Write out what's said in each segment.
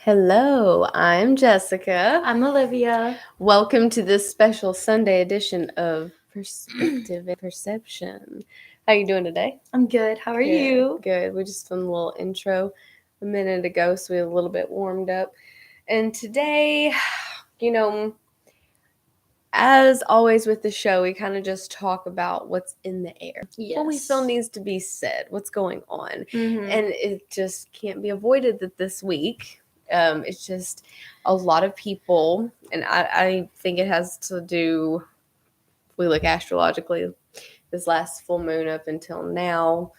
Hello, I'm Jessica. I'm Olivia. Welcome to this special Sunday edition of Perspective and Perception. How you doing today? I'm good. How are Good. you? Good. We just filmed a little intro a minute ago, so we're a little bit warmed up. And today, you know, as always with the show, we kind of just talk about what's in the air. Yes. What we feel needs to be said, what's going on. Mhm. And it just can't be avoided that this week, it's just a lot of people, and I think it has to do, if we look astrologically, this last full moon up until now,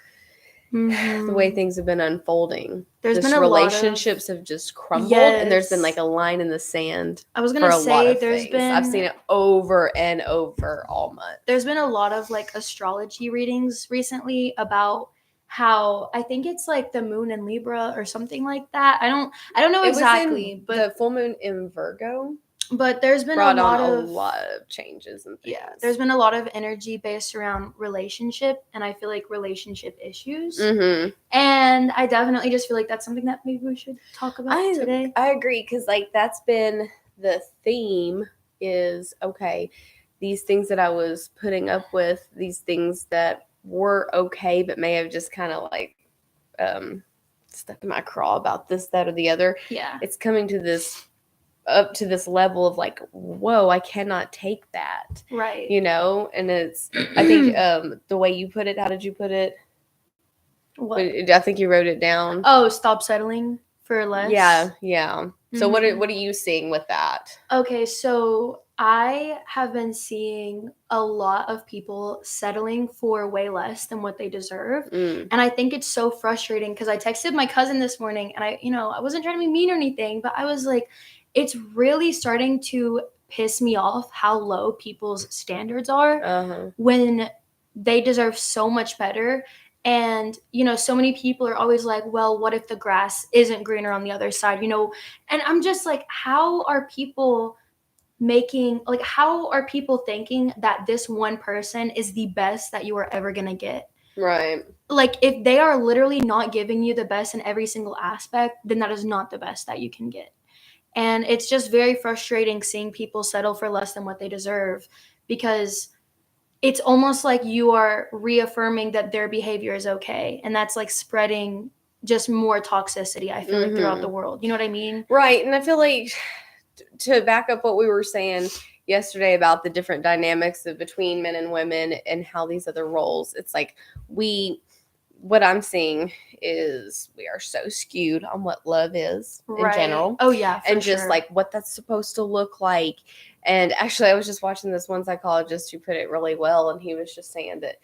the way things have been unfolding. There's just been a lot of relationships have just crumbled, and there's been like Yes. a line in the sand I was for gonna a lot say of things. I've seen it over and over all month. there's been a lot of like astrology readings recently about how I think it's like the moon in Libra or something like that. I don't know It was exactly, in the full moon in Virgo but there's been brought a lot on a of lot of changes and things. yeah, there's been a lot of energy based around relationship, and I feel like relationship issues. Mm-hmm. And I definitely just feel like that's something that maybe we should talk about today. I agree, because like that's been the theme is, okay, these things that I was putting up with, these things that were okay but may have just kind of like stuck in my craw about this, that, or the other. Yeah. It's coming to this up to this level of like, whoa, I cannot take that. Right. And it's, I think the way you put it, how did you put it? What? I think you wrote it down. Oh, stop settling for less. Yeah. So Mhm. what are you seeing with that? Okay, so I have been seeing a lot of people settling for way less than what they deserve. Mm. And I think it's so frustrating because I texted my cousin this morning and I wasn't trying to be mean or anything, but I was like, it's really starting to piss me off how low people's standards are when they deserve so much better. And, so many people are always like, well, what if the grass isn't greener on the other side? And I'm just like, how are people thinking that this one person is the best that you are ever going to get? Right. Like, if they are literally not giving you the best in every single aspect, then that is not the best that you can get. And it's just very frustrating seeing people settle for less than what they deserve, because it's almost like you are reaffirming that their behavior is okay. And that's like spreading just more toxicity, I feel like, throughout the world. You know what I mean? Right. And I feel like, to back up what we were saying yesterday about the different dynamics between men and women and how these other roles, it's like what I'm seeing is we are so skewed on what love is in general. Oh, yeah. And just like what that's supposed to look like. And actually, I was just watching this one psychologist who put it really well. And he was just saying that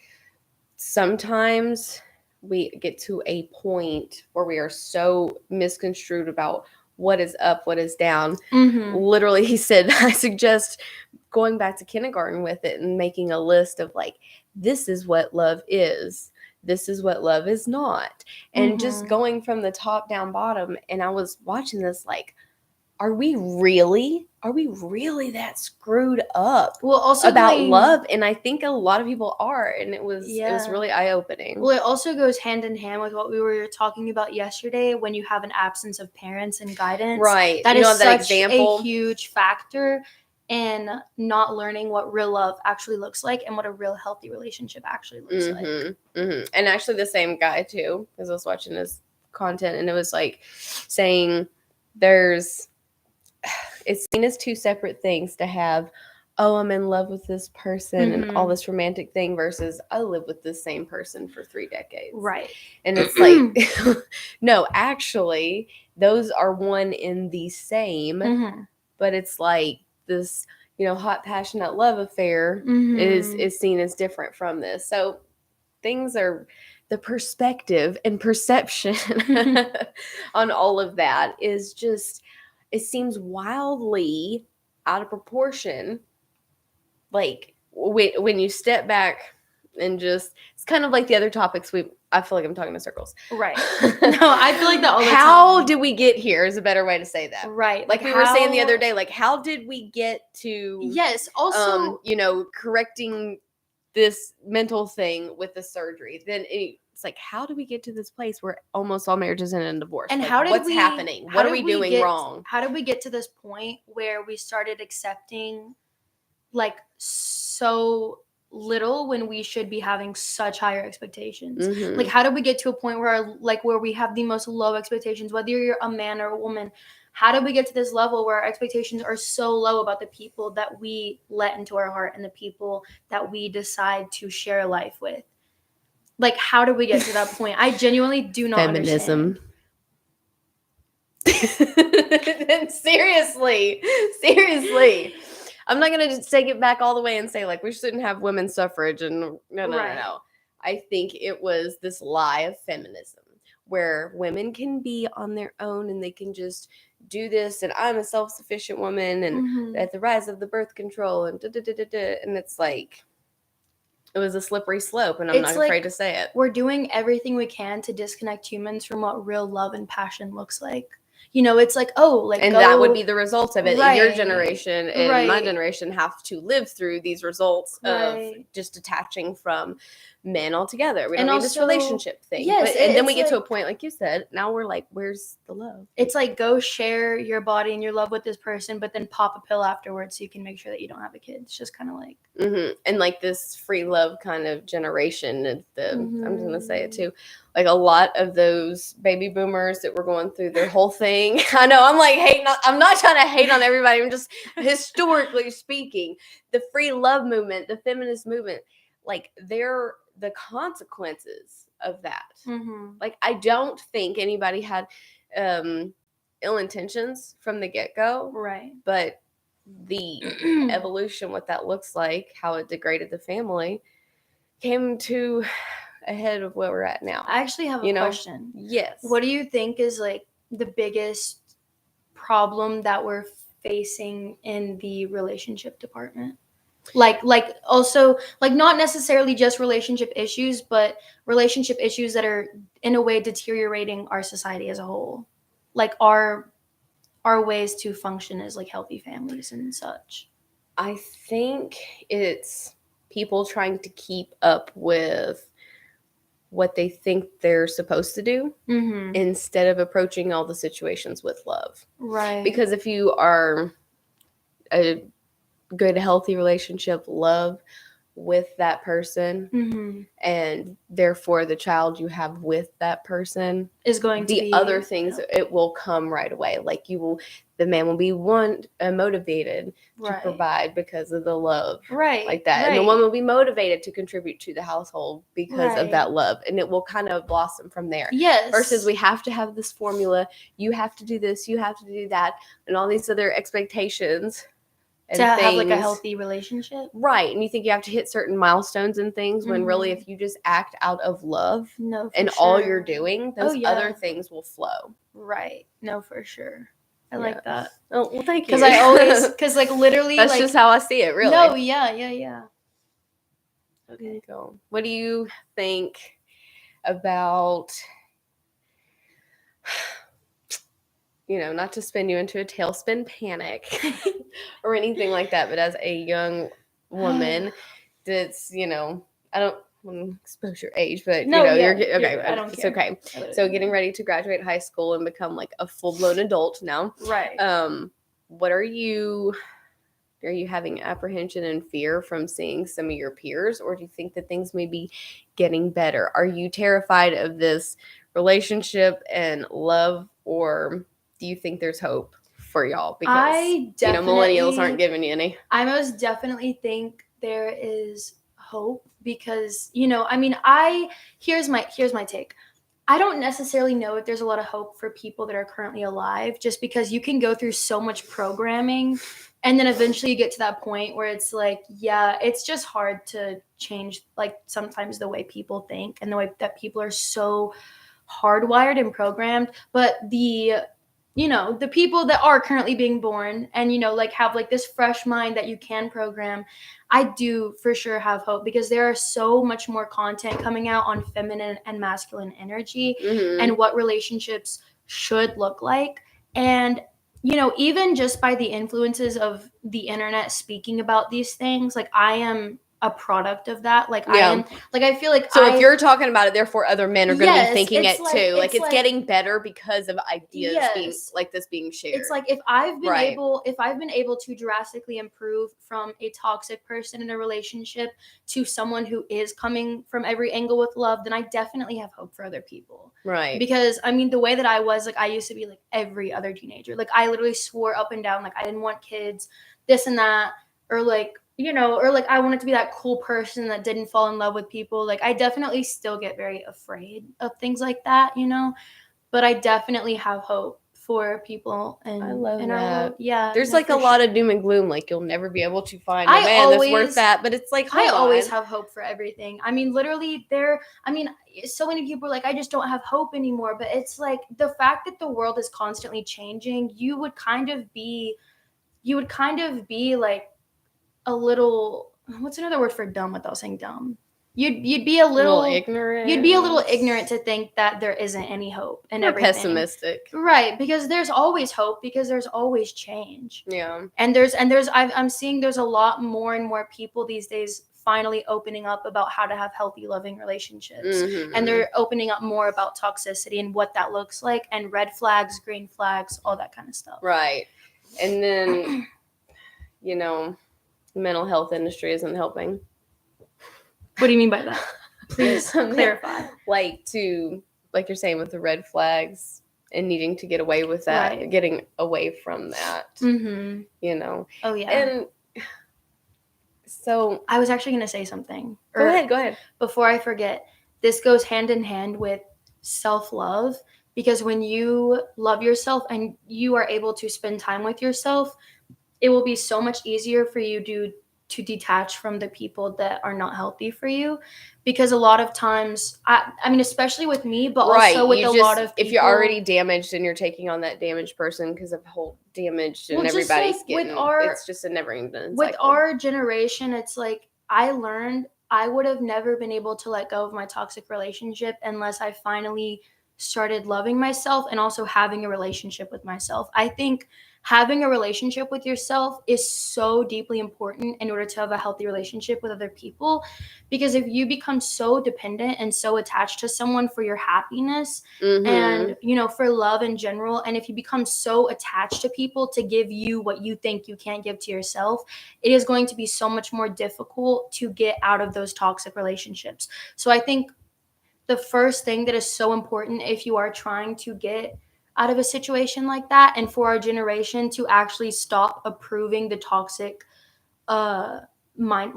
sometimes we get to a point where we are so misconstrued about what is up, what is down. Literally, he said, I suggest going back to kindergarten with it and making a list of like, this is what love is. This is what love is not. And just going from the top down bottom. And I was watching this like, are we really that screwed up about love? And I think a lot of people are, and it was really eye-opening. Well, it also goes hand in hand with what we were talking about yesterday, when you have an absence of parents and guidance. Right. That is such a huge factor in not learning what real love actually looks like and what a real healthy relationship actually looks like. And actually the same guy too, because I was watching his content, and it was like saying it's seen as two separate things to have, oh, I'm in love with this person and all this romantic thing, versus I live with this same person for 3 decades. Right. And it's like, no, actually, those are one in the same, but it's like this, hot, passionate love affair is seen as different from this. So things are, the perspective and perception on all of that is just, it seems wildly out of proportion. Like when you step back and just, it's kind of like the other topics I feel like I'm talking in circles. Right. No, I feel like that all the time. How did we get here is a better way to say that. Right. Like we were saying the other day, like, how did we get to, yes, also, correcting this mental thing with the surgery? Then it's like, how do we get to this place where almost all marriages end in divorce? And like, what's happening? What are we doing wrong? How did we get to this point where we started accepting like so little when we should be having such higher expectations? Like, how did we get to a point where we have the most low expectations, whether you're a man or a woman? How did we get to this level where our expectations are so low about the people that we let into our heart and the people that we decide to share life with? Like, how did we get to that point? I genuinely do not understand. Seriously. I'm not going to just take it back all the way and say, like, we shouldn't have women's suffrage. And no. I think it was this lie of feminism where women can be on their own and they can just do this. And I'm a self-sufficient woman. And at the rise of the birth control and and it's like, it was a slippery slope. And I'm not afraid to say it. We're doing everything we can to disconnect humans from what real love and passion looks like. You know, it's like, and that would be the result of it. Right. Your generation and my generation have to live through these results of just detaching from men altogether. We don't need this relationship thing. Yes, and then we get to a point, like you said, now we're like, where's the love? It's like, go share your body and your love with this person, but then pop a pill afterwards so you can make sure that you don't have a kid. It's just kind of like. And like this free love kind of generation. I'm just going to say it too. Like a lot of those baby boomers that were going through their whole thing. I know I'm like hating. I'm not trying to hate on everybody. I'm just historically speaking, the free love movement, the feminist movement, like they're the consequences of that. Like, I don't think anybody had ill intentions from the get-go. Right. But the evolution, what that looks like, how it degraded the family, came to ahead of where we're at now. I actually have a question. Yes. What do you think is like the biggest problem that we're facing in the relationship department? Like also, like, not necessarily just relationship issues, but relationship issues that are in a way deteriorating our society as a whole. Like our ways to function as like healthy families and such. I think it's people trying to keep up with what they think they're supposed to do instead of approaching all the situations with love. Right. Because if you are a good, healthy relationship, love with that person, and therefore the child you have with that person is going to be other things, it will come right away. Like the man will be motivated to provide because of the love, like that, and the woman will be motivated to contribute to the household because of that love, and it will kind of blossom from there. Yes. Versus we have to have this formula. You have to do this. You have to do that, and all these other expectations. To have like a healthy relationship. Right. And you think you have to hit certain milestones and things when really if you just act out of love all you're doing, those other things will flow. Right. No, for sure. I like that. Oh, well, thank you. Because like literally that's just how I see it, really. No, yeah. Okay, cool. What do you think about, not to spin you into a tailspin panic or anything like that, but as a young woman that's, I don't want to expose your age, but you're okay. I don't care. It's okay. So getting ready to graduate high school and become like a full-blown adult now. Right. What are you having apprehension and fear from seeing some of your peers, or do you think that things may be getting better? Are you terrified of this relationship and love, or do you think there's hope for y'all? Because millennials aren't giving you any. I most definitely think there is hope because, here's my take. I don't necessarily know if there's a lot of hope for people that are currently alive, just because you can go through so much programming and then eventually you get to that point where it's like, yeah, it's just hard to change, like, sometimes the way people think and the way that people are so hardwired and programmed. But the people that are currently being born and, have like this fresh mind that you can program, I do for sure have hope because there are so much more content coming out on feminine and masculine energy and what relationships should look like. And, even just by the influences of the internet speaking about these things, like I am a product of that. Like, yeah. I feel like so if you're talking about it, therefore other men are going to be thinking it like, too. Like, it's getting better because of ideas being like this being shared. It's like if I've been able to drastically improve from a toxic person in a relationship to someone who is coming from every angle with love, then I definitely have hope for other people. Right. Because I mean, the way that I was, like, I used to be like every other teenager. Like, I literally swore up and down, like, I didn't want kids, this and that, or like, you know, or like I wanted to be that cool person that didn't fall in love with people. Like, I definitely still get very afraid of things like that, you know, but I definitely have hope for people. And I love that. Yeah. There's like a lot of doom and gloom. Like, you'll never be able to find a man that's worth that. But it's like, I always have hope for everything. I mean, literally so many people are like, I just don't have hope anymore. But it's like the fact that the world is constantly changing, you would kind of be like a little, what's another word for dumb without saying dumb? You'd be a little ignorant. You'd be a little ignorant to think that there isn't any hope and everything. Pessimistic. Right, because there's always hope, because there's always change. Yeah. And I'm seeing there's a lot more and more people these days finally opening up about how to have healthy, loving relationships. Mm-hmm. And they're opening up more about toxicity and what that looks like, and red flags, green flags, all that kind of stuff. Right. And then, you know, the mental health industry isn't helping. What do you mean by that? Please clarify. Like you're saying with the red flags and needing to get away with that, right. Getting away from that, mm-hmm. You know. Oh, yeah. And so I was actually going to say something. Go ahead. Before I forget, this goes hand in hand with self-love, because when you love yourself and you are able to spend time with yourself, it will be so much easier for you to detach from the people that are not healthy for you. Because a lot of times, I mean, especially with me, but also with lot of people. If you're already damaged and you're taking on that damaged person because of whole damage and everybody's getting, it's just a never-ending cycle. With our generation, it's like, I learned I would have never been able to let go of my toxic relationship unless I finally started loving myself and also having a relationship with myself. I think having a relationship with yourself is so deeply important in order to have a healthy relationship with other people. Because if you become so dependent and so attached to someone for your happiness, mm-hmm. and, you know, for love in general, and if you become so attached to people to give you what you think you can't give to yourself, it is going to be so much more difficult to get out of those toxic relationships. So I think the first thing that is so important if you are trying to get out of a situation like that, and for our generation to actually stop approving the toxic mind,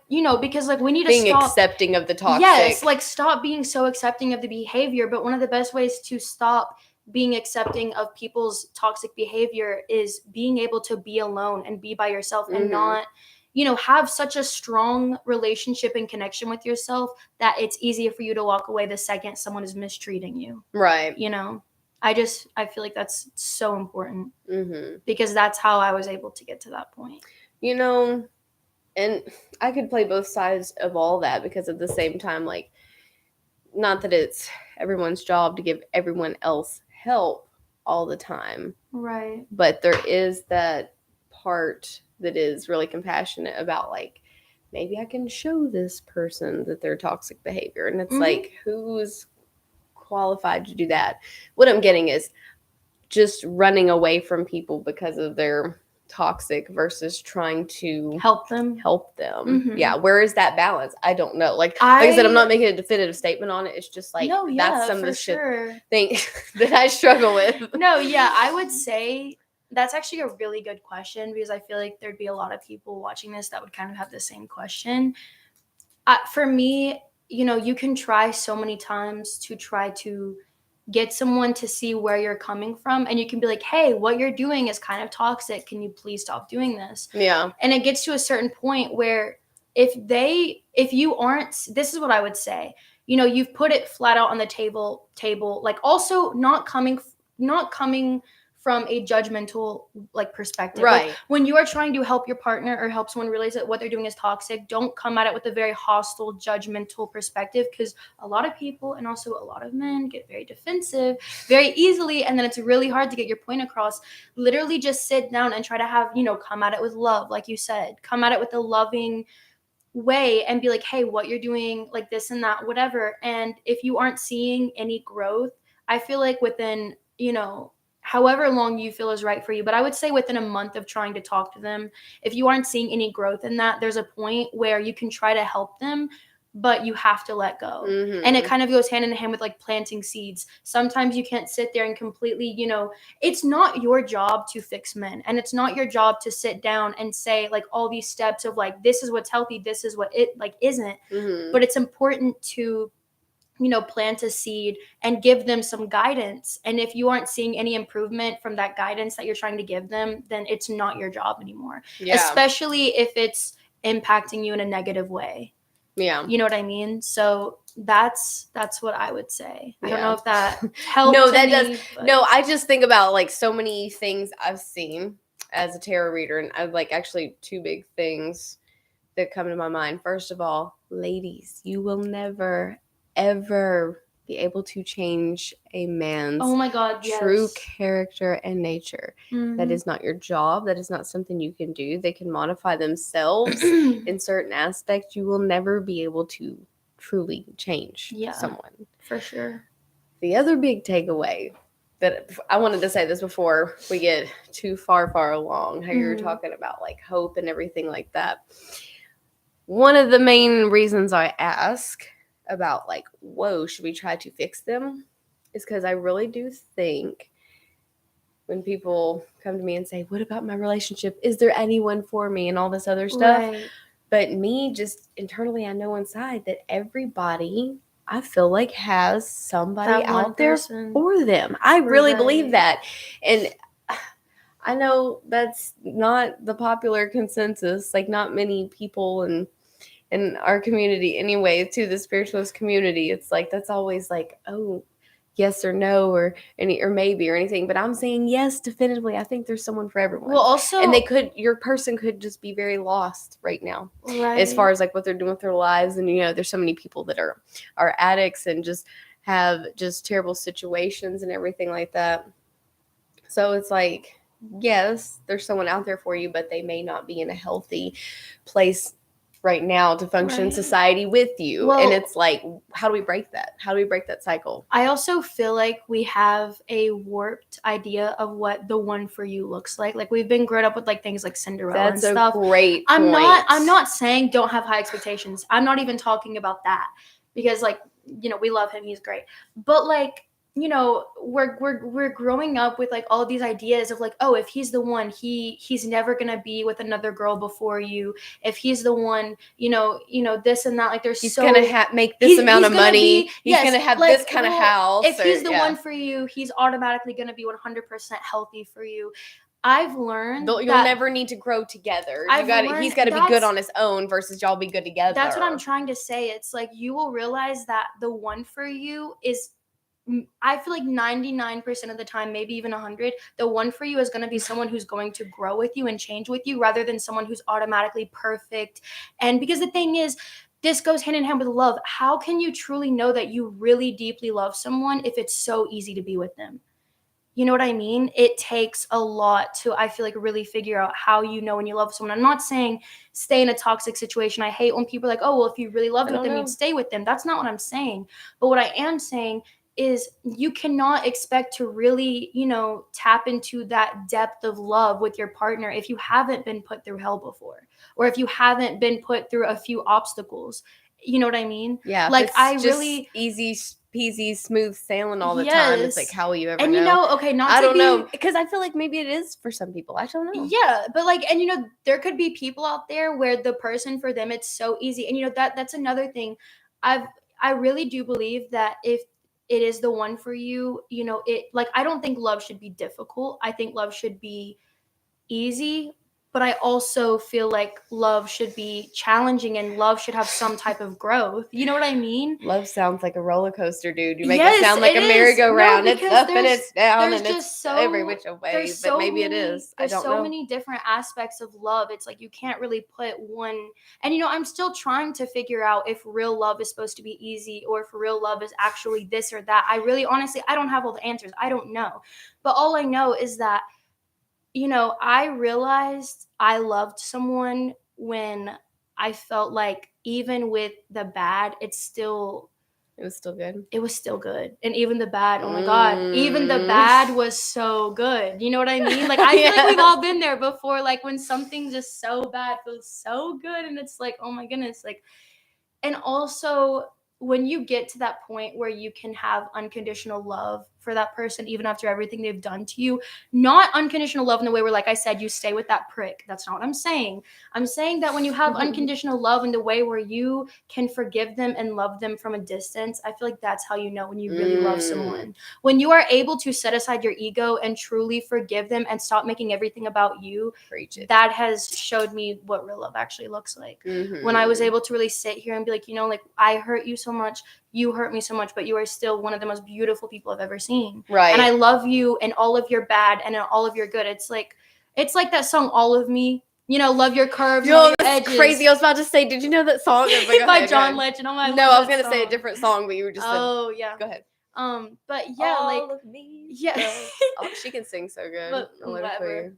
you know, because like we need to stop accepting of the toxic. Yes, like stop being so accepting of the behavior. But one of the best ways to stop being accepting of people's toxic behavior is being able to be alone and be by yourself, mm-hmm. and not, you know, have such a strong relationship and connection with yourself that it's easier for you to walk away the second someone is mistreating you. Right. You know, I feel like that's so important, mm-hmm. because that's how I was able to get to that point. You know, and I could play both sides of all that, because at the same time, like, not that it's everyone's job to give everyone else help all the time. Right. But there is that part that is really compassionate about, like, maybe I can show this person that they're toxic behavior. And it's mm-hmm. like, who's qualified to do that? What I'm getting is just running away from people because of their toxic versus trying to help them. Mm-hmm. Yeah. Where is that balance? I don't know. Like I said, I'm not making a definitive statement on it. It's just like, that's some of the shit thing that I struggle with. No, yeah. I would say that's actually a really good question, because I feel like there'd be a lot of people watching this that would kind of have the same question. For me, you know, you can try so many times to try to get someone to see where you're coming from, and you can be like, hey, what you're doing is kind of toxic. Can you please stop doing this? Yeah. And it gets to a certain point where if you aren't, this is what I would say, you know, you've put it flat out on the table, like also not coming from a judgmental like perspective. Right. Like, when you are trying to help your partner or help someone realize that what they're doing is toxic, don't come at it with a very hostile, judgmental perspective, because a lot of people and also a lot of men get very defensive very easily, and then it's really hard to get your point across. Literally just sit down and try to have, you know, come at it with love, like you said. Come at it with a loving way and be like, hey, what you're doing, like this and that, whatever. And if you aren't seeing any growth, I feel like within, however long you feel is right for you, but I would say within a month of trying to talk to them, if you aren't seeing any growth in that, there's a point where you can try to help them, but you have to let go. Mm-hmm. And it kind of goes hand in hand with like planting seeds. Sometimes you can't sit there and completely, it's not your job to fix men, and it's not your job to sit down and say like all these steps of like, this is what's healthy, this is what it like isn't. Mm-hmm. But it's important to plant a seed and give them some guidance. And if you aren't seeing any improvement from that guidance that you're trying to give them, then it's not your job anymore. Yeah. Especially if it's impacting you in a negative way. Yeah. You know what I mean? So that's what I would say. I don't know if that helps. No, that does. But... No, I just think about like so many things I've seen as a tarot reader, and I've like actually two big things that come to my mind. First of all, ladies, you will never ever be able to change a man's true character and nature. Mm-hmm. That is not your job. That is not something you can do. They can modify themselves in certain aspects. You will never be able to truly change someone. For sure. The other big takeaway that I wanted to say this before we get too far along, how you were talking about like hope and everything like that. One of the main reasons I ask about like, whoa, should we try to fix them? Is because I really do think when people come to me and say, what about my relationship? Is there anyone for me? And all this other stuff. Right. But me, just internally, I know inside that everybody, I feel like, has somebody out there for them. I really believe that. And I know that's not the popular consensus. Like, not many people in our community anyway, to the spiritualist community, it's like that's always like, oh, yes or no, or maybe or anything. But I'm saying yes, definitively. I think there's someone for everyone. Well, also, and your person could just be very lost right now, right, as far as like what they're doing with their lives. And there's so many people that are addicts and just have just terrible situations and everything like that. So it's like, yes, there's someone out there for you, but they may not be in a healthy place right now to function in society with you. Well, and it's like, how do we break that? How do we break that cycle? I also feel like we have a warped idea of what the one for you looks like. Like, we've been grown up with like things like Cinderella and stuff. That's a great point. I'm not saying don't have high expectations. I'm not even talking about that, because like, we love him, he's great. But like, we're growing up with like all of these ideas of like, oh, if he's the one, he's never gonna be with another girl before you. If he's the one, this and that. Like, he's gonna make this amount of money. He's gonna have like, this kind of house. If he's the one for you, he's automatically gonna be 100% healthy for you. I've learned you'll never need to grow together. He's got to be good on his own versus y'all be good together. That's what I'm trying to say. It's like, you will realize that the one for you is, I feel like 99% of the time, maybe even 100, the one for you is going to be someone who's going to grow with you and change with you, rather than someone who's automatically perfect. And because the thing is, this goes hand in hand with love. How can you truly know that you really deeply love someone if it's so easy to be with them? You know what I mean? It takes a lot to, I feel like, really figure out how you know when you love someone. I'm not saying stay in a toxic situation. I hate when people are like, oh, well, if you really loved with them, you'd stay with them. That's not what I'm saying. But what I am saying is, you cannot expect to really, tap into that depth of love with your partner if you haven't been put through hell before, or if you haven't been put through a few obstacles. You know what I mean? Yeah. Like, I really easy peasy, smooth sailing all the time. It's like, how will you ever know? And I don't know, because I feel like maybe it is for some people. I don't know. Yeah, but like, and there could be people out there where the person for them, it's so easy. And that's another thing. I really do believe that if it is the one for you, I don't think love should be difficult. I think love should be easy. But I also feel like love should be challenging, and love should have some type of growth. You know what I mean? Love sounds like a roller coaster, dude. You make it sound like a merry-go-round. No, it's up and it's down and it's every which way. But maybe it is. I don't know. There's so many different aspects of love. It's like, you can't really put one. And, I'm still trying to figure out if real love is supposed to be easy, or if real love is actually this or that. I really, honestly, I don't have all the answers. I don't know. But all I know is that, I realized I loved someone when I felt like even with the bad, it was still good. It was still good. And even the bad, oh my God, even the bad was so good. You know what I mean? Like, I feel like we've all been there before, like when something just so bad feels so good. And it's like, oh my goodness. Like, and also when you get to that point where you can have unconditional love for that person, even after everything they've done to you, not unconditional love in the way where, like I said, you stay with that prick. That's not what I'm saying. I'm saying that when you have unconditional love in the way where you can forgive them and love them from a distance, I feel like that's how you know when you really love someone. When you are able to set aside your ego and truly forgive them and stop making everything about you, that has showed me what real love actually looks like. When I was able to really sit here and be like, you know, like, I hurt you so much, you hurt me so much, but you are still one of the most beautiful people I've ever seen. Right. And I love you and all of your bad and all of your good. It's like that song, All of Me. You know, love your curves. Yo, that's crazy. I was about to say, did you know that song? By John Legend. Oh my God. No, I was going to say a different song, but you were just Oh, yeah. Go ahead. But yeah, all of me. Yeah. Oh, she can sing so good. But whatever.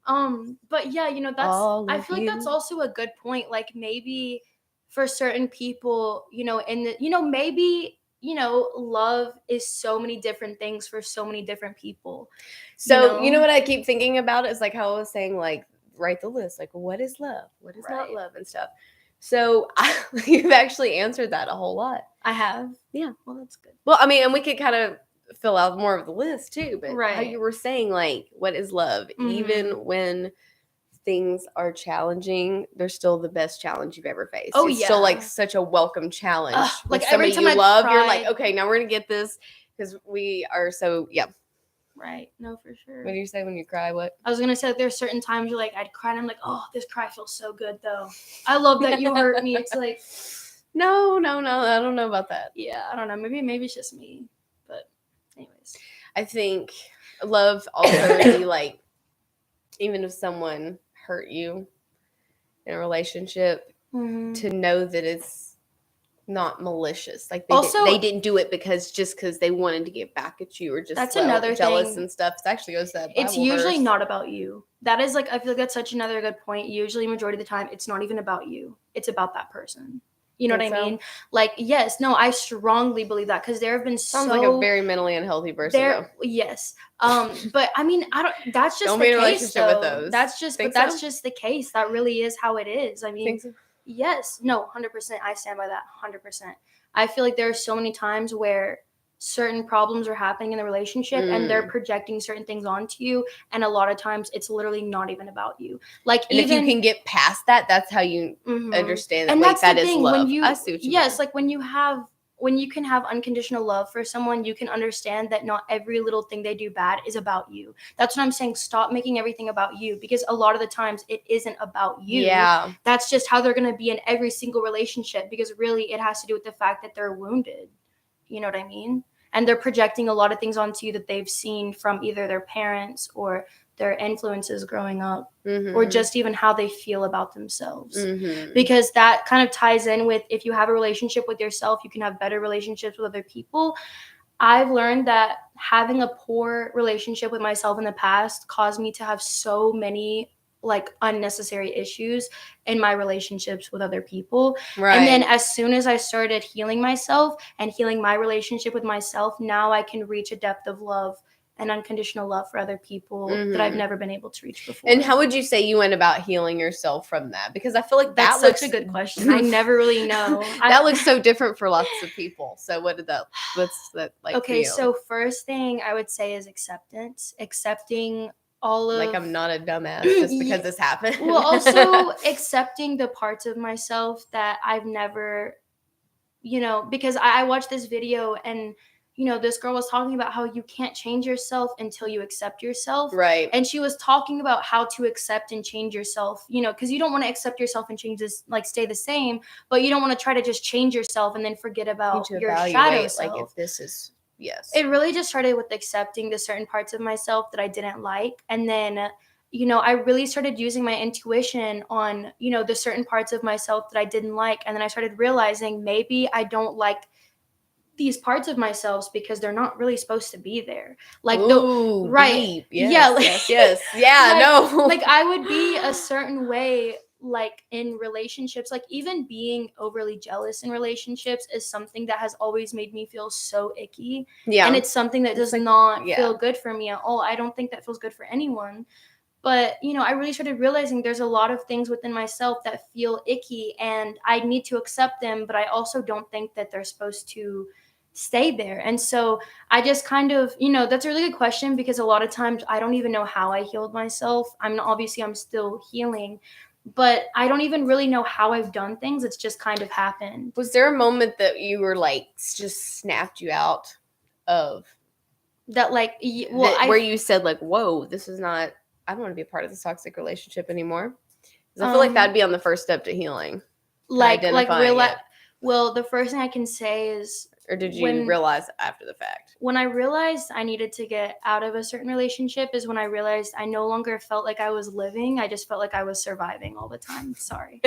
But yeah, you know, I feel like that's also a good point. Like, maybe for certain people, you know, maybe, you know, love is so many different things for so many different people. So, you know what I keep thinking about is like how I was saying, like, write the list. Like, what is love? What is not love and stuff? So you've actually answered that a whole lot. I have. Yeah. Well, that's good. Well, I mean, and we could kind of fill out more of the list too, but how you were saying, like, what is love? Even when things are challenging, they're still the best challenge you've ever faced. Oh, it's still like such a welcome challenge. Like somebody every time you love, cried, you're like, okay, now we're gonna get this because we are so Right. No, for sure. What do you say when you cry? What? I was going to say, there's certain times you're like, I'd cry and I'm like, oh, this cry feels so good though. I love that you hurt me. It's like, no. I don't know about that. Yeah, I don't know. Maybe it's just me. But anyways. I think love also would be like, even if someone hurt you in a relationship, to know that it's not malicious. Like they didn't do it because they wanted to get back at you or just that's another jealous thing. And stuff. It actually goes to that Bible It's usually verse. Not about you. That is like, I feel like that's such another good point. Usually majority of the time, it's not even about you. It's about that person. You know what I mean? Like, yes, no, I strongly believe that because there have been Sounds like a very mentally unhealthy person though. Yes. But I mean, that's just don't the be in a case relationship though. with those. That's just the case. That really is how it is. I mean, yes, no, 100%. I stand by that 100%. I feel like there are so many times where certain problems are happening in the relationship and they're projecting certain things onto you, and a lot of times it's literally not even about you. Like, and even if you can get past that, that's how you understand that. And like, that's that is love. I see what you mean. Like when you can have unconditional love for someone, you can understand that not every little thing they do bad is about you. That's what I'm saying. Stop making everything about you, because a lot of the times it isn't about you. Yeah. That's just how they're going to be in every single relationship, because really it has to do with the fact that they're wounded. You know what I mean? And they're projecting a lot of things onto you that they've seen from either their parents or their influences growing up, or just even how they feel about themselves. Because that kind of ties in with, if you have a relationship with yourself, you can have better relationships with other people. I've learned that having a poor relationship with myself in the past caused me to have so many like unnecessary issues in my relationships with other people. Right. And then as soon as I started healing myself and healing my relationship with myself, now I can reach a depth of love and unconditional love for other people that I've never been able to reach before. And how would you say you went about healing yourself from that? Because I feel like that's such a good question. I never really know. That looks so different for lots of people. So what's that like? Okay, so first thing I would say is acceptance. Accepting all of, like, I'm not a dumbass just because this happened. Well, also accepting the parts of myself that I've never, because I watched this video and this girl was talking about how you can't change yourself until you accept yourself. Right. And she was talking about how to accept and change yourself, because you don't want to accept yourself and change this, like, stay the same, but you don't want to try to just change yourself and then forget about your shadow self. Like, if this is, yes. It really just started with accepting the certain parts of myself that I didn't like. And then, I really started using my intuition on, the certain parts of myself that I didn't like. And then I started realizing maybe I don't like these parts of myself because they're not really supposed to be there. Like, right. Deep. Yes, yes. Yeah, like, no. Like, I would be a certain way like in relationships, like even being overly jealous in relationships is something that has always made me feel so icky. Yeah. And it's something that does like, not feel good for me at all. I don't think that feels good for anyone. But, you know, I really started realizing there's a lot of things within myself that feel icky and I need to accept them, but I also don't think that they're supposed to stay there. And so I just kind of, you know, that's a really good question because a lot of times I don't even know how I healed myself. I'm still healing, but I don't even really know how I've done things. It's just kind of happened. Was there a moment that you were like, just snapped you out of that? Like, where you said like, whoa, this is not, I don't want to be a part of this toxic relationship anymore. Because I feel like that'd be on the first step to healing. Well, the first thing I can say is, or did you realize after the fact? When I realized I needed to get out of a certain relationship is when I realized I no longer felt like I was living. I just felt like I was surviving all the time. Sorry.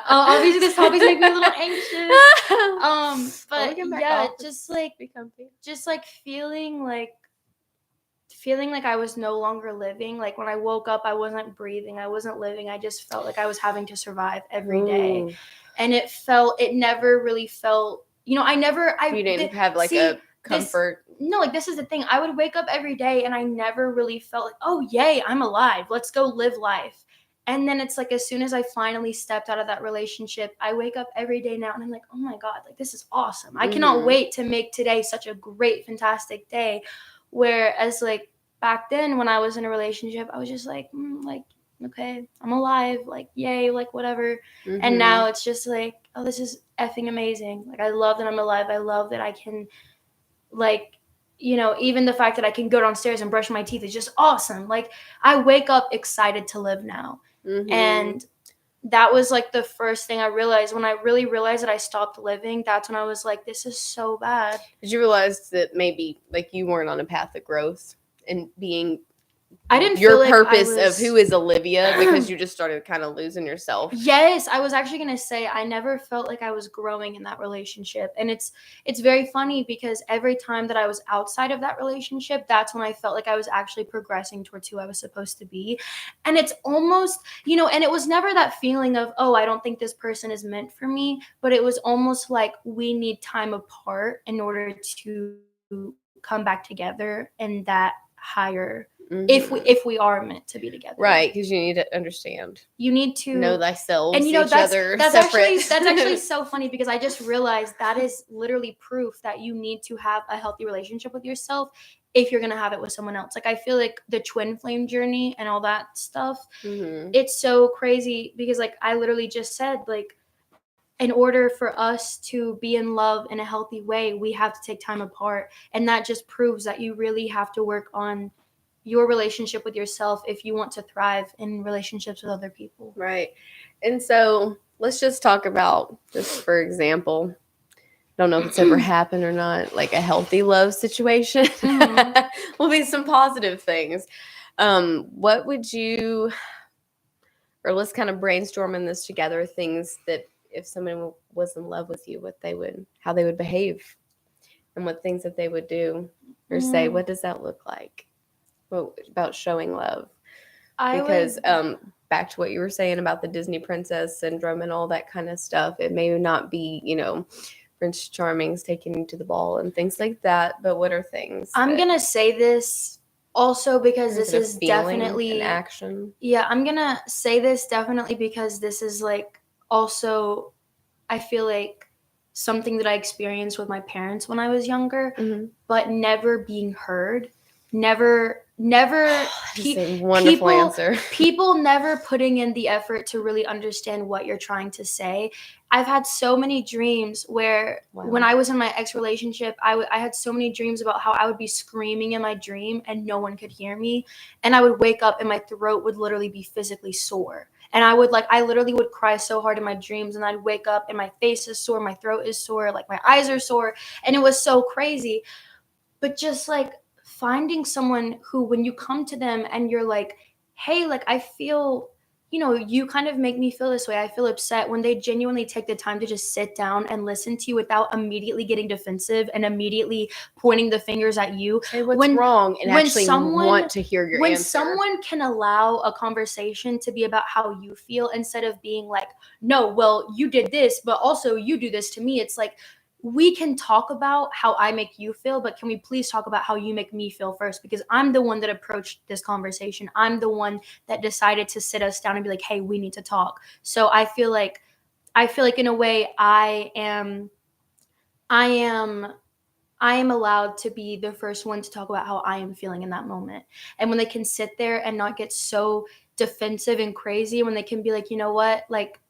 Obviously, this topic makes me a little anxious. But yeah, just like feeling like I was no longer living. Like when I woke up, I wasn't breathing. I wasn't living. I just felt like I was having to survive every day. And it never really felt, you didn't have like a comfort. This is the thing. I would wake up every day and I never really felt like, oh, yay, I'm alive. Let's go live life. And then it's like, as soon as I finally stepped out of that relationship, I wake up every day now and I'm like, oh my God, like this is awesome. I cannot wait to make today such a great, fantastic day. Whereas like back then when I was in a relationship, I was just like, okay, I'm alive, like, yay, like, whatever. And now it's just like, oh, this is effing amazing. Like, I love that I'm alive. I love that I can, like, you know, even the fact that I can go downstairs and brush my teeth is just awesome. Like, I wake up excited to live now. And that was, like, the first thing I realized. When I really realized that I stopped living, that's when I was like, this is so bad. Did you realize that maybe, like, you weren't on a path of growth and being... I didn't your feel like purpose of who is Olivia because you just started kind of losing yourself. Yes, I was actually going to say I never felt like I was growing in that relationship. And it's very funny because every time that I was outside of that relationship, that's when I felt like I was actually progressing towards who I was supposed to be. And it's almost, you know, and it was never that feeling of, oh, I don't think this person is meant for me, but it was almost like we need time apart in order to come back together in that higher if we are meant to be together, right? Because you need to understand, you need to know thyself, and you know that's separate. actually so funny because I just realized that is literally proof that you need to have a healthy relationship with yourself if you're gonna have it with someone else. Like I feel like the twin flame journey and all that stuff, it's so crazy because like I literally just said, like, in order for us to be in love in a healthy way, we have to take time apart, and that just proves that you really have to work on your relationship with yourself if you want to thrive in relationships with other people. Right. And so let's just talk about, just for example, don't know if it's ever happened or not, like a healthy love situation. Will be some positive things. What would you, or let's kind of brainstorm in this together, things that if someone was in love with you, how they would behave and what things that they would do or say. What does that look like? About showing love? Because back to what you were saying about the Disney princess syndrome and all that kind of stuff, it may not be, you know, Prince Charming's taking you to the ball and things like that, but what are things? I'm gonna say this also because this is definitely an action. Yeah, I'm gonna say this definitely because this is like also, I feel like something that I experienced with my parents when I was younger, but never being heard. Never wonderful answer. People never putting in the effort to really understand what you're trying to say. I've had so many dreams where when I was in my ex relationship, I had so many dreams about how I would be screaming in my dream and no one could hear me. And I would wake up and my throat would literally be physically sore. And I literally would cry so hard in my dreams, and I'd wake up and my face is sore, my throat is sore, like my eyes are sore. And it was so crazy. But just like finding someone who, when you come to them and you're like, hey, like I feel you kind of make me feel this way. I feel upset when they genuinely take the time to just sit down and listen to you without immediately getting defensive and immediately pointing the fingers at you. Say what's wrong and actually want to hear your when answer. Someone can allow a conversation to be about how you feel instead of being like, no, well, you did this, but also you do this to me. It's like, we can talk about how I make you feel, but can we please talk about how you make me feel first? Because I'm the one that approached this conversation. I'm the one that decided to sit us down and be like, hey, we need to talk. So I feel like in a way I am allowed to be the first one to talk about how I am feeling in that moment. And when they can sit there and not get so defensive and crazy, when they can be like, you know what, like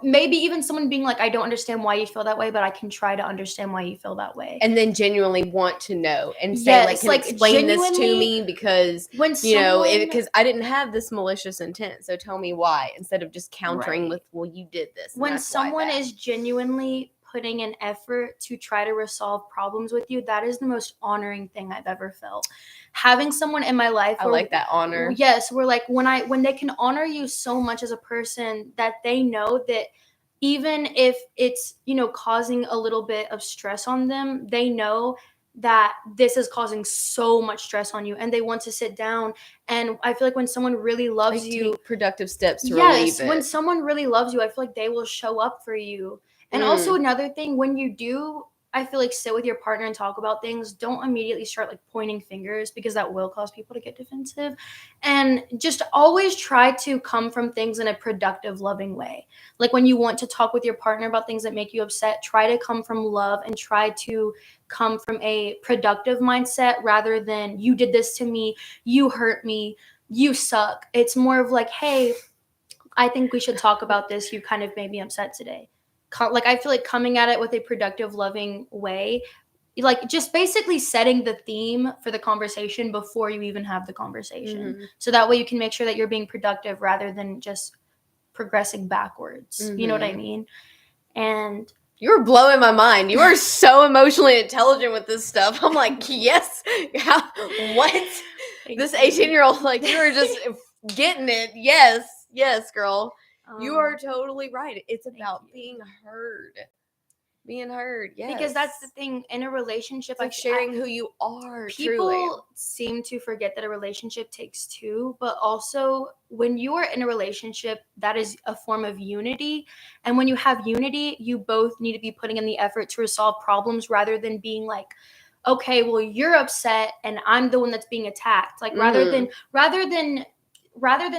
maybe even someone being like, I don't understand why you feel that way, but I can try to understand why you feel that way. And then genuinely want to know and say, can explain this to me because, because I didn't have this malicious intent. So tell me why, instead of just countering with, well, you did this. When someone is genuinely putting an effort to try to resolve problems with you, that is the most honoring thing I've ever felt. Having someone in my life, I like that honor. Yes, we're like when they can honor you so much as a person that they know that even if it's causing a little bit of stress on them, they know that this is causing so much stress on you, and they want to sit down. And I feel like when someone really loves you, take productive steps to relieve it. When someone really loves you, I feel like they will show up for you. And also another thing, when you do, I feel like, sit with your partner and talk about things, don't immediately start like pointing fingers, because that will cause people to get defensive. And just always try to come from things in a productive, loving way. Like when you want to talk with your partner about things that make you upset, try to come from love and try to come from a productive mindset rather than, you did this to me, you hurt me, you suck. It's more of like, hey, I think we should talk about this. You kind of made me upset today. Like, I feel like coming at it with a productive, loving way, like just basically setting the theme for the conversation before you even have the conversation. So that way you can make sure that you're being productive rather than just progressing backwards. You know what I mean? And you were blowing my mind. You are so emotionally intelligent with this stuff. I'm like, yes. What? This 18-year-old, like, you were just getting it. Yes, girl. You are totally right. It's about being heard. Being heard, yes. Because that's the thing in a relationship. It's like sharing who you are. People truly seem to forget that a relationship takes two, but also when you are in a relationship, that is a form of unity. And when you have unity, you both need to be putting in the effort to resolve problems rather than being like, okay, well, you're upset and I'm the one that's being attacked. Like rather than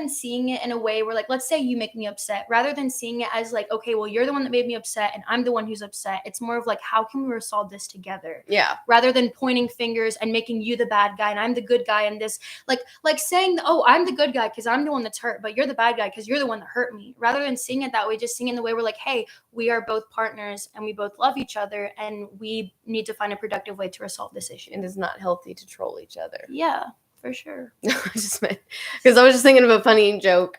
seeing it in a way where, like, let's say you make me upset, rather than seeing it as like, okay, well, you're the one that made me upset and I'm the one who's upset. It's more of like, how can we resolve this together? Yeah. Rather than pointing fingers and making you the bad guy and I'm the good guy in this, like saying, oh, I'm the good guy because I'm the one that's hurt, but you're the bad guy because you're the one that hurt me. Rather than seeing it that way, just seeing it in the way we're like, hey, we are both partners and we both love each other and we need to find a productive way to resolve this issue. It is not healthy to troll each other. Yeah. For sure. Because I was just thinking of a funny joke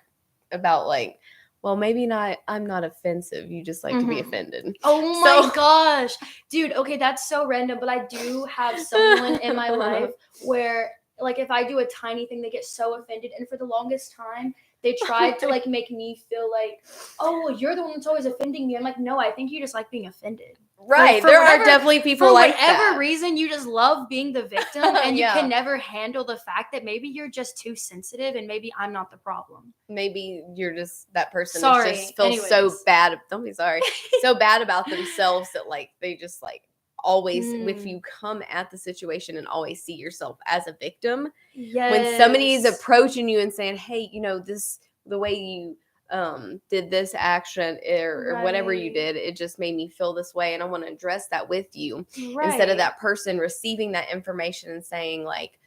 about like, well, maybe not. I'm not offensive. You just like to be offended. Oh my gosh, dude. Okay, that's so random, but I do have someone in my life where, like, if I do a tiny thing, they get so offended, and for the longest time, they tried to like make me feel like, oh, well, you're the one that's always offending me. I'm like, no, I think you just like being offended. Right. There are definitely people like that. For whatever reason, you just love being the victim and you can never handle the fact that maybe you're just too sensitive and maybe I'm not the problem. Maybe you're just that person that just feels so bad. Don't be sorry. So bad about themselves that like they just like always, if you come at the situation and always see yourself as a victim, when somebody is approaching you and saying, hey, the way you did this action or whatever you did, it just made me feel this way and I want to address that with you, instead of that person receiving that information and saying like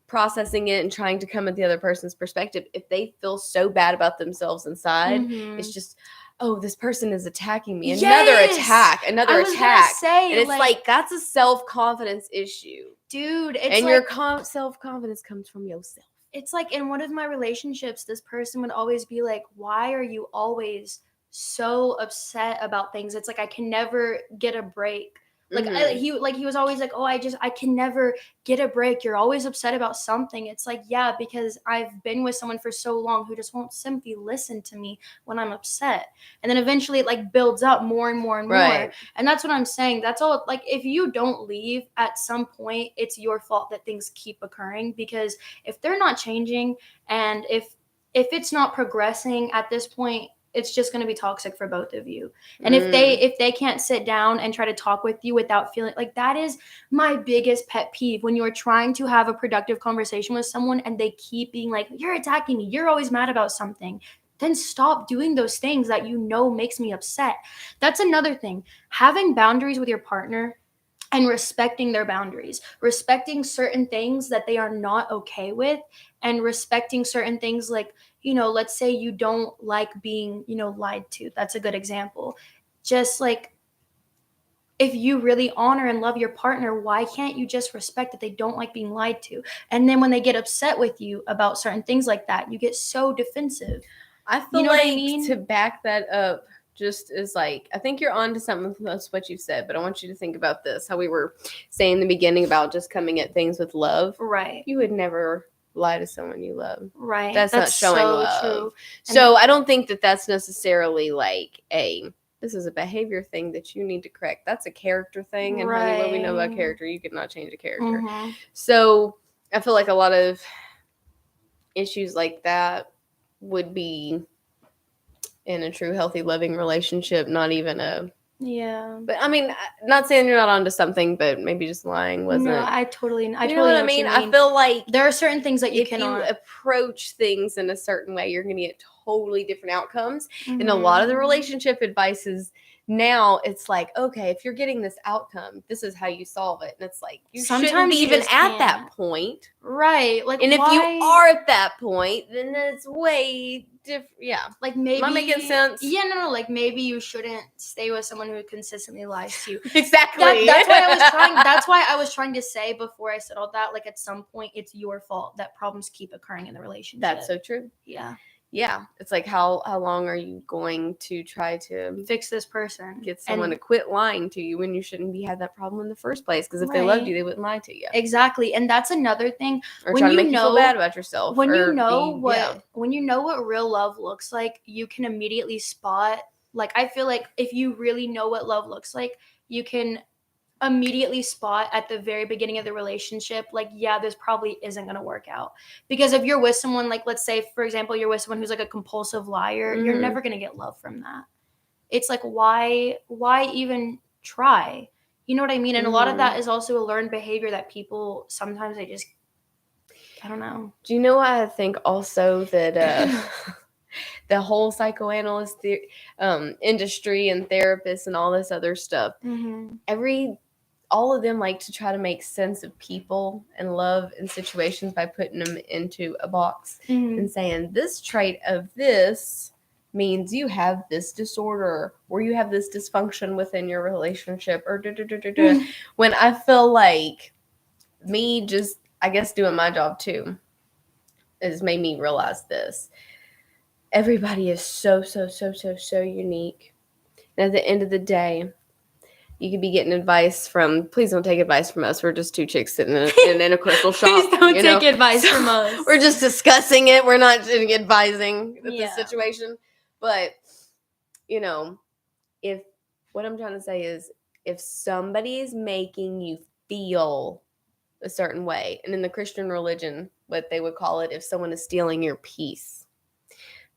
processing it and trying to come at the other person's perspective. If they feel so bad about themselves inside, it's just, oh, this person is attacking me. Another attack. And it's like that's a self-confidence issue, dude. And like, your self-confidence comes from yourself. It's like in one of my relationships, this person would always be like, why are you always so upset about things? It's like I can never get a break. Like he was always like, oh, I can never get a break. You're always upset about something. It's like, yeah, because I've been with someone for so long who just won't simply listen to me when I'm upset. And then eventually it like builds up more and more and more. And that's what I'm saying. That's all. Like, if you don't leave at some point, it's your fault that things keep occurring, because if they're not changing, and if it's not progressing at this point, it's just going to be toxic for both of you. And if they can't sit down and try to talk with you without feeling like, that is my biggest pet peeve, when you're trying to have a productive conversation with someone and they keep being like, you're attacking me, you're always mad about something. Then stop doing those things that makes me upset. That's another thing. Having boundaries with your partner and respecting their boundaries, respecting certain things that they are not okay with, and respecting certain things like, let's say you don't like being, lied to. That's a good example. Just like, if you really honor and love your partner, why can't you just respect that they don't like being lied to? And then when they get upset with you about certain things like that, you get so defensive. I feel to back that up, just is like, I think you're on to something with most of what you said, but I want you to think about this, how we were saying in the beginning about just coming at things with love. Right. You would never lie to someone you love. Right. That's not showing love. True. So I don't think that that's necessarily like this is a behavior thing that you need to correct. That's a character thing. And honey, what we know about character, you could not change a character. Mm-hmm. So I feel like a lot of issues like that would be in a true, healthy, loving relationship, not even a... Yeah. But I mean, not saying you're not onto something, but maybe just lying wasn't... No, I totally know what I mean? I feel like there are certain things that you cannot... If you approach things in a certain way, you're going to get totally different outcomes. Mm-hmm. And a lot of the relationship advice is now it's like, okay, if you're getting this outcome, this is how you solve it. And it's like, you shouldn't be even at that point. Right. Like, and if you are at that point, then it's way different. Yeah. Like, maybe... Am I making sense? Yeah, no. Like, maybe you shouldn't stay with someone who consistently lies to you. Exactly. That's why I was trying to say before I said all that, like, at some point, it's your fault that problems keep occurring in the relationship. That's so true. Yeah. Yeah, it's like, how long are you going to try to fix this person? Get someone to quit lying to you when you shouldn't be had that problem in the first place? Because if they loved you, they wouldn't lie to you. Exactly, and that's another thing. Or try to make you feel bad about yourself. When you know what real love looks like, you can immediately spot. Like, I feel like if you really know what love looks like, you can immediately spot at the very beginning of the relationship, like, yeah, this probably isn't going to work out. Because if you're with someone, like, let's say, for example, you're with someone who's like a compulsive liar, you're never going to get love from that. It's like, why even try? You know what I mean? And a lot of that is also a learned behavior that people, sometimes they just, I don't know. Do you know what I think also that the whole psychoanalyst industry and therapists and all this other stuff, all of them like to try to make sense of people and love and situations by putting them into a box and saying, this trait of this means you have this disorder or you have this dysfunction within your relationship or when I feel like me just, I guess, doing my job too has made me realize this. Everybody is so unique. And at the end of the day, you could be getting advice from, please don't take advice from us. We're just two chicks sitting in a crystal shop. Please don't take advice from us. We're just discussing it. We're not advising the situation. But, if what I'm trying to say is, if somebody is making you feel a certain way, and in the Christian religion, what they would call it, if someone is stealing your peace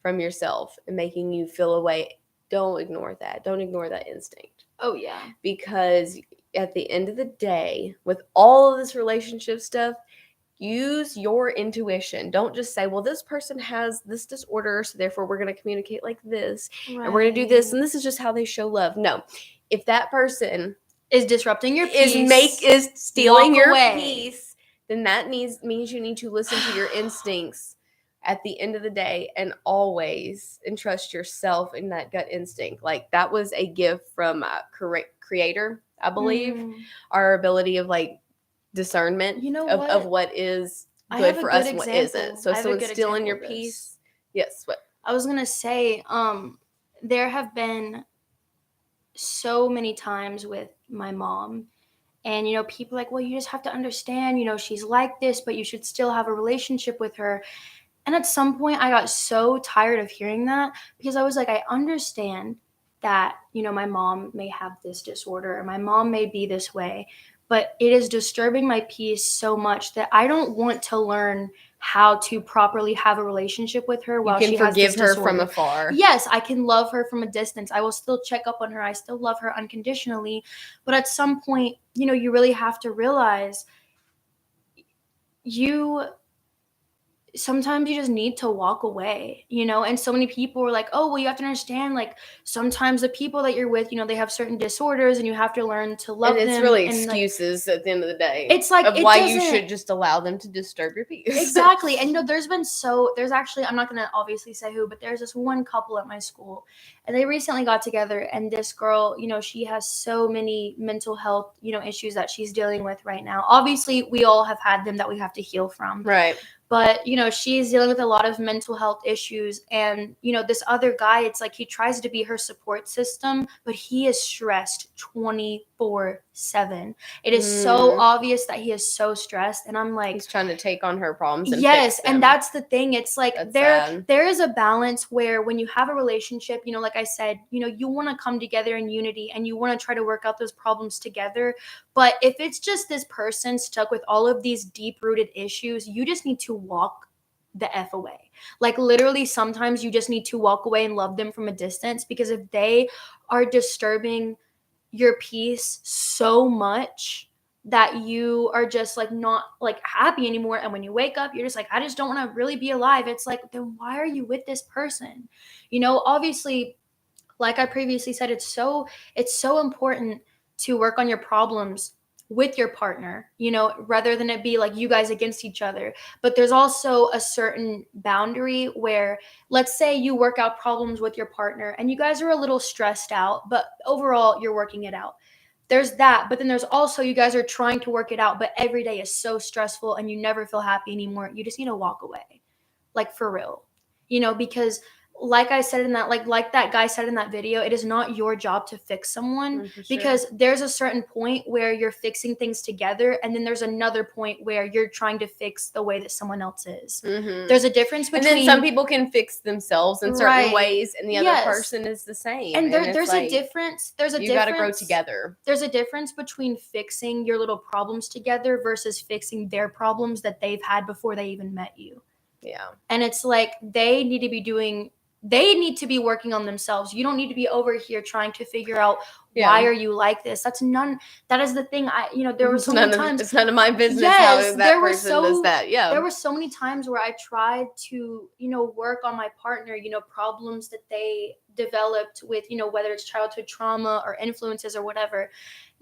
from yourself and making you feel a way, don't ignore that. Don't ignore that instinct. Oh, yeah. Because at the end of the day, with all of this relationship stuff, use your intuition. Don't just say, well, this person has this disorder, so therefore we're going to communicate like this, and we're going to do this, and this is just how they show love. No. If that person is disrupting your peace, is stealing your peace, then that means you need to listen to your instincts at the end of the day, and always entrust yourself in that gut instinct. Like, that was a gift from Creator, I believe. Our ability of like discernment of what is good for us and what isn't. So someone's stealing your peace. Yes. What? I was gonna say, there have been so many times with my mom. And, you know, people are like, well, you just have to understand, you know, she's like this, but you should still have a relationship with her. And at some point, I got so tired of hearing that because I was like, I understand that, you know, my mom may have this disorder or my mom may be this way, but it is disturbing my peace so much that I don't want to learn how to properly have a relationship with her while she has this disorder. You can forgive her from afar. Yes, I can love her from a distance. I will still check up on her. I still love her unconditionally. But at some point, you know, you really have to realize sometimes you just need to walk away, you know? And so many people were like, oh, well, you have to understand, like, sometimes the people that you're with, you know, they have certain disorders and you have to learn to love them. And it's really excuses at the end of the day. It's like, of why you should just allow them to disturb your peace. Exactly. And, you know, there's actually, I'm not going to obviously say who, but there's this one couple at my school and they recently got together and this girl, you know, she has so many mental health, you know, issues that she's dealing with right now. Obviously, we all have had them that we have to heal from. Right. But, you know, she's dealing with a lot of mental health issues. And, you know, this other guy, it's like he tries to be her support system, but he is stressed 24/7. It is so obvious that he is so stressed. And I'm like, he's trying to take on her problems and yes, fix them. and that's the thing. It's like sad. There is a balance where when you have a relationship, you know, like I said, you know, you want to come together in unity and you want to try to work out those problems together. But if it's just this person stuck with all of these deep-rooted issues, you just need to walk the F away. Like literally sometimes you just need to walk away and love them from a distance, because if they are disturbing your peace so much that you are just like not like happy anymore, and when you wake up you're just like, I just don't want to really be alive, it's like, then why are you with this person? You know, obviously, like I previously said, it's so important to work on your problems with your partner, you know, rather than it be like you guys against each other. But there's also a certain boundary where, let's say you work out problems with your partner and you guys are a little stressed out, but overall you're working it out. There's that, but then there's also you guys are trying to work it out, but every day is so stressful and you never feel happy anymore. You just need to walk away. Like for real. You know, because like I said in that, like that guy said in that video, it is not your job to fix someone, because there's a certain point where you're fixing things together, and then there's another point where you're trying to fix the way that someone else is. There's a difference between, and then some people can fix themselves in certain ways, and the other person is the same. And there's like, a difference. You got to grow together. There's a difference between fixing your little problems together versus fixing their problems that they've had before they even met you. Yeah. And it's like they need to be working on themselves. You don't need to be over here trying to figure out why are you like this. That is the thing. There were so many times. It's none of my business how that person does that. Yeah. There were so many times where I tried to, work on my partner, problems that they developed with, whether it's childhood trauma or influences or whatever.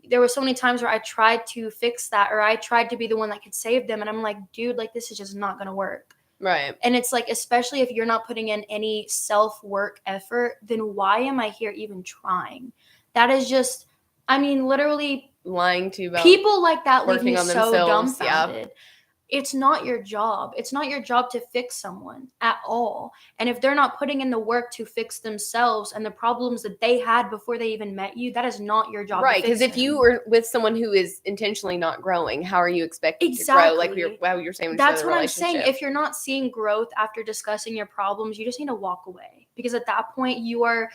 There were so many times where I tried to fix that, or I tried to be the one that could save them. And I'm like, dude, like, this is just not going to work. Right. And it's like, especially if you're not putting in any self-work effort, then why am I here even trying? That is just, literally lying to about people like that leave me so dumbfounded. Yeah. It's not your job. It's not your job to fix someone at all. And if they're not putting in the work to fix themselves and the problems that they had before they even met you, that is not your job. Right. Because if you were with someone who is intentionally not growing, how are you expected to grow? Like you're saying, that's what I'm saying. If you're not seeing growth after discussing your problems, you just need to walk away. Because at that point, you are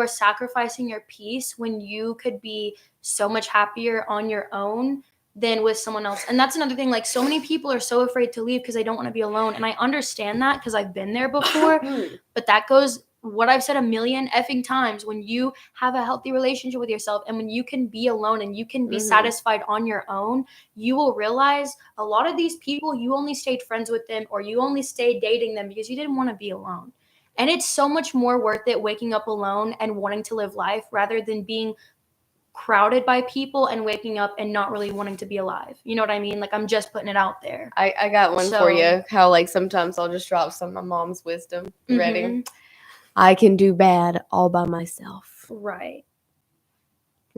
sacrificing your peace when you could be so much happier on your own than with someone else. And that's another thing. Like, so many people are so afraid to leave because they don't want to be alone. And I understand that because I've been there before. But that goes what I've said a million effing times. When you have a healthy relationship with yourself and when you can be alone and you can be satisfied on your own, you will realize a lot of these people, you only stayed friends with them or you only stayed dating them because you didn't want to be alone. And it's so much more worth it waking up alone and wanting to live life rather than being crowded by people and waking up and not really wanting to be alive. You know what I mean? Like, I'm just putting it out there. I got one for you. How, like, sometimes I'll just drop some of my mom's wisdom. Ready? I can do bad all by myself. Right.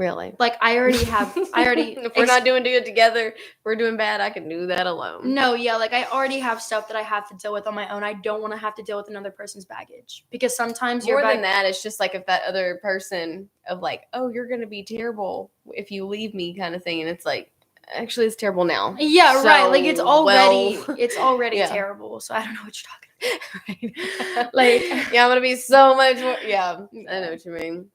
Really? Like, If we're not doing it together, if we're doing bad, I can do that alone. No, yeah, like, I already have stuff that I have to deal with on my own. I don't want to have to deal with another person's baggage. Because sometimes more than that, it's just like if that other person of like, oh, you're going to be terrible if you leave me kind of thing. And it's like, actually, it's terrible now. Yeah, so, right. Like, it's already yeah. terrible. So I don't know what you're talking about. Right. Like, yeah, I'm going to be so much more. Yeah, I know what you mean.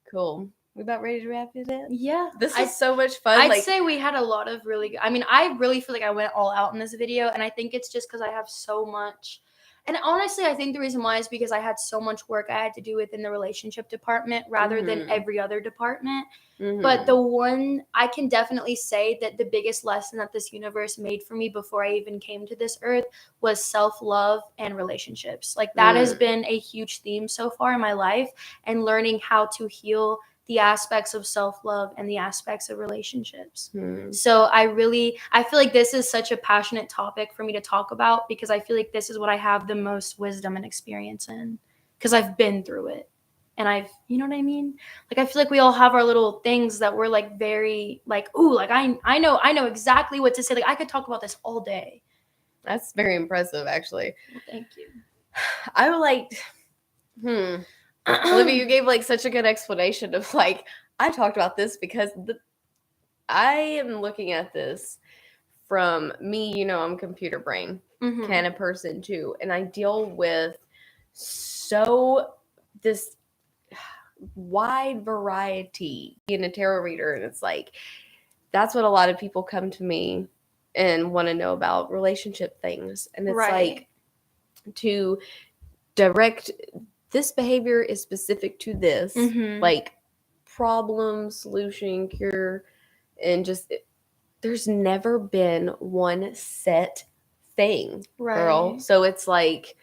Cool. We about ready to wrap it up? Yeah. This is so much fun. I'd say we had a lot of really good, I mean, I really feel like I went all out in this video, and I think it's just because I have so much. And honestly, I think the reason why is because I had so much work I had to do within the relationship department rather than every other department. But the one, I can definitely say that the biggest lesson that this universe made for me before I even came to this earth was self-love and relationships. Like, that has been a huge theme so far in my life, and learning how to heal the aspects of self-love and the aspects of relationships. So I feel like this is such a passionate topic for me to talk about, because I feel like this is what I have the most wisdom and experience in, because I've been through it. And you know what I mean? Like, I feel like we all have our little things that we're like very like, ooh, like I know exactly what to say. Like, I could talk about this all day. That's very impressive, actually. Well, thank you. I would like, Olivia, you gave like such a good explanation of like, I talked about this because I am looking at this from me, you know, I'm computer brain kind of person too. And I deal with this wide variety in a tarot reader. And it's like, that's what a lot of people come to me and want to know about relationship things. And it's like, to direct, this behavior is specific to this, like problem, solution, cure, and just, there's never been one set thing, girl. So it's like,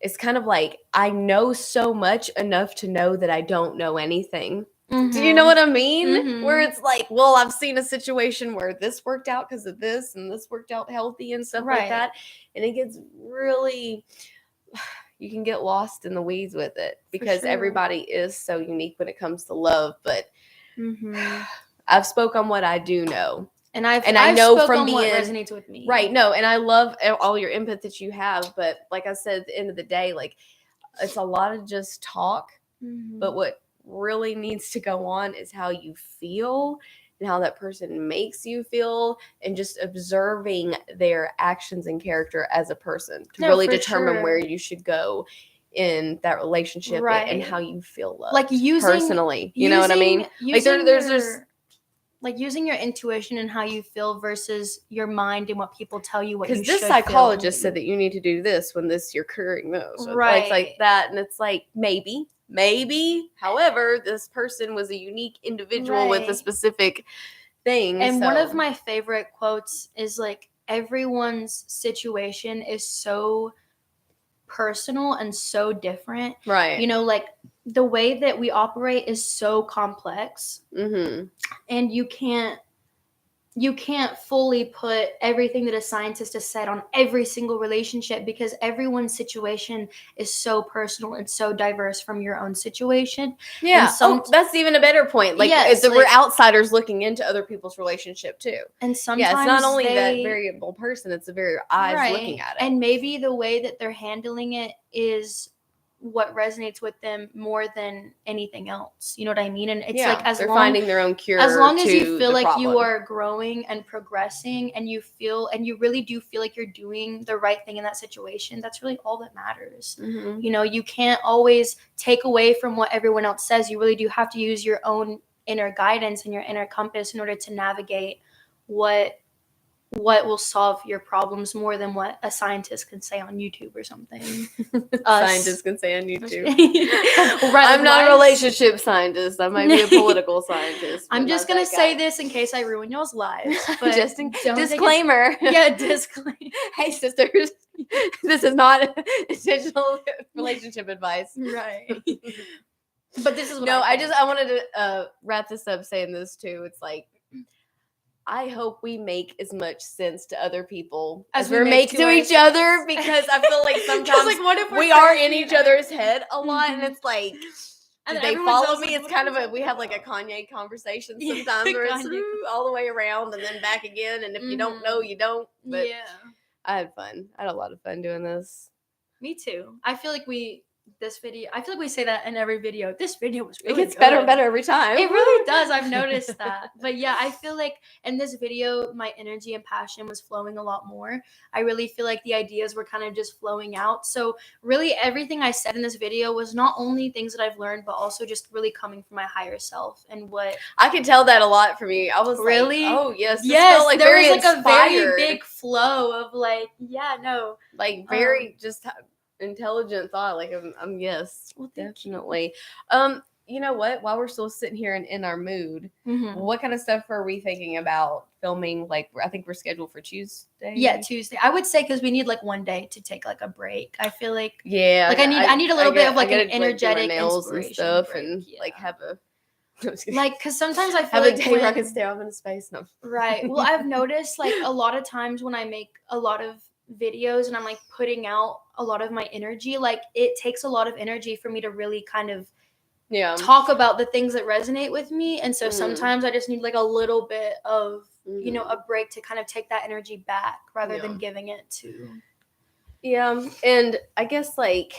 it's kind of like, I know so much enough to know that I don't know anything. Do you know what I mean? Where it's like, well, I've seen a situation where this worked out because of this, and this worked out healthy and stuff like that. And it gets really, you can get lost in the weeds with it, because everybody is so unique when it comes to love. But I've spoke on what I do know. And I know from being, what resonates with me. Right. No, and I love all your input that you have. But like I said, at the end of the day, like, it's a lot of just talk. But what really needs to go on is how you feel and how that person makes you feel, and just observing their actions and character as a person to really determine where you should go in that relationship and how you feel loved. Like, personally, you know what I mean? Like, there's like using your intuition and how you feel versus your mind and what people tell you what you should feel. Because this psychologist said that you need to do this when you're curing those. Right. It's like that. And it's like, maybe. However, this person was a unique individual with a specific thing. And one of my favorite quotes is like, everyone's situation is so personal and so different. Right. You know, like, the way that we operate is so complex. And you can't fully put everything that a scientist has said on every single relationship, because everyone's situation is so personal and so diverse from your own situation. Yeah. That's even a better point. Like, we're outsiders looking into other people's relationship too. And sometimes it's not only that variable person, it's the very eyes looking at it. And maybe the way that they're handling it is what resonates with them more than anything else. You know what I mean? And it's like, they're finding their own cure. As long as you feel like you are growing and progressing, and you really do feel like you're doing the right thing in that situation, that's really all that matters. You know, you can't always take away from what everyone else says. You really do have to use your own inner guidance and your inner compass in order to navigate what will solve your problems more than what a scientist can say on YouTube or something. Scientists can say on YouTube. I'm not a relationship scientist. I might be a political scientist. I'm just going to say this in case I ruin y'all's lives. But just disclaimer. Disclaimer. Hey, sisters. This is not intentional relationship advice. Right. But this is what I wanted to wrap this up saying this too. It's like, I hope we make as much sense to other people as we make to each other, because I feel like sometimes what if we are in each other's head a lot, and it's like, And they everyone follow else me? is It's like, kind "What of are a you we have talking like a about?" Kanye conversation Yeah, sometimes where it's Kanye. all the way around and then back again. And if you don't know, you don't. But Yeah. I had fun. I had a lot of fun doing this. Me too. I feel like we say that in every video. This video was really It gets better and good. better every time. It really does. I've noticed that. But yeah, I feel like in this video, my energy and passion was flowing a lot more. I really feel like the ideas were kind of just flowing out. So really everything I said in this video was not only things that I've learned, but also just really coming from my higher self and what I could tell that a lot from you. I was really, like, oh yes, this yes, felt like there very was like inspired. a very big flow of like, yeah, no, like very just intelligent thought. Like I'm yes, well, definitely. You know what? While we're still sitting here in our mood, Mm-hmm. what kind of stuff are we thinking about filming? Like I think we're scheduled for Tuesday. Yeah, Tuesday. I would say because we need like one day to take like a break. I feel like Yeah, I need a little bit of like an do my energetic nails and inspiration stuff, break, and yeah. like have a like because sometimes I feel have like a day where I can when, stare off into space. No, right. Well, I've noticed like a lot of times when I make a lot of videos and I'm like putting out a lot of my energy, like it takes a lot of energy for me to really kind of talk about the things that resonate with me. And so sometimes I just need like a little bit of, you know, a break to kind of take that energy back rather than giving it to. Yeah. And I guess like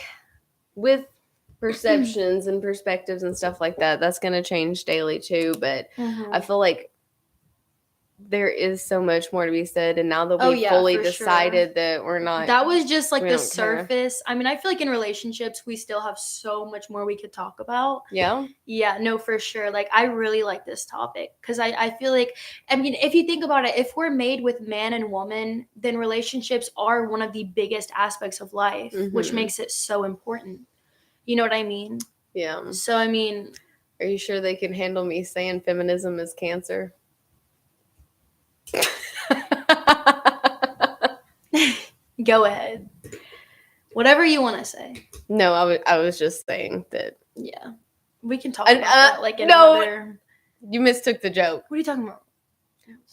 with perceptions and perspectives and stuff like that, that's going to change daily too. But I feel like there is so much more to be said, and now that we fully decided that we're not, that was just like the surface. I mean, I feel like in relationships we still have so much more we could talk about. Yeah, no, for sure. Like I really like this topic because I feel like, I mean, if you think about it, if we're made with man and woman, then relationships are one of the biggest aspects of life, which makes it so important. You know what I mean? Yeah. So I mean, are you sure they can handle me saying feminism is cancer? Go ahead. Whatever you want to say. No, I was just saying that. Yeah. We can talk about that like in another... You mistook the joke. What are you talking about?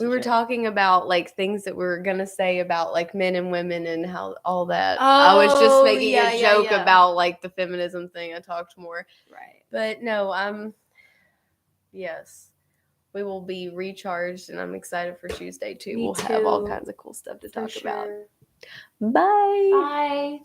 We were talking about like things that we were going to say about like men and women and how all that. Oh, I was just making a joke about like the feminism thing. I talked more. Right. But no, yes. We will be recharged, and I'm excited for Tuesday too. We'll have all kinds of cool stuff to talk about. Bye. Bye.